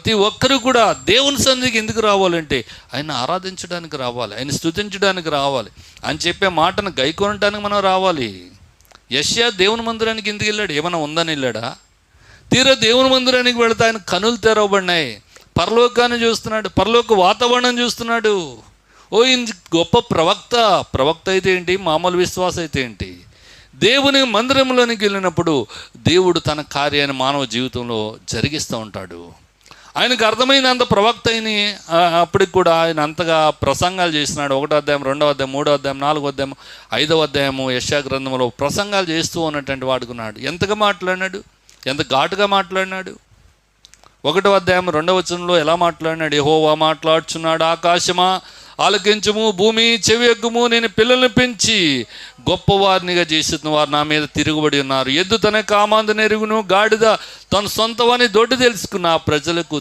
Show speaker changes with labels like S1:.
S1: ప్రతి ఒక్కరూ కూడా దేవుని సన్నిధికి ఎందుకు రావాలంటే ఆయన ఆరాధించడానికి రావాలి, ఆయన స్తుతించడానికి రావాలి అని చెప్పే మాటను గైకొనటానికి మనం రావాలి. యెషయా దేవుని మందిరానికి ఎందుకు వెళ్ళాడు? ఏమైనా ఉందని వెళ్ళాడా? తీరా దేవుని మందిరానికి వెళితే ఆయన కనులు తెరవబడినాయి, పరలోకాన్ని చూస్తున్నాడు, పరలోక వాతావరణం చూస్తున్నాడు. ఓ ఈయన గొప్ప ప్రవక్త అయితే ఏంటి, మామూలు విశ్వాసం అయితే ఏంటి? దేవుని మందిరంలోనికి వెళ్ళినప్పుడు దేవుడు తన కార్యాన్ని మానవ జీవితంలో జరిగిస్తూ ఉంటాడు. ఆయనకు అర్థమైనంత ప్రవక్త అయిన అప్పటికి కూడా ఆయన అంతగా ప్రసంగాలు చేసినాడు. 1వ అధ్యాయం, 2వ అధ్యాయం, 3వ అధ్యాయం, 4వ అధ్యాయం, 5వ అధ్యాయము యెషయా గ్రంథంలో ప్రసంగాలు చేస్తూ ఉన్నటువంటి వాడుకున్నాడు. ఎంతగా మాట్లాడినాడు, ఎంత ఘాటుగా మాట్లాడినాడు. 1వ అధ్యాయం 2వ వచనంలో ఎలా మాట్లాడినాడు? యెహోవా మాట్లాడుచున్నాడు, ఆకాశమా ఆలకించుము, భూమి చెవి ఎగ్గుము, నేను పిల్లల్ని పెంచి గొప్పవారినిగా చేసిన వారు నా మీద తిరుగుబడి ఉన్నారు. ఎద్దు తన కామాందును ఎరుగును, గాడిద తన సొంతవాని దొడ్డు తెలుసుకున్న ఆ ప్రజలకు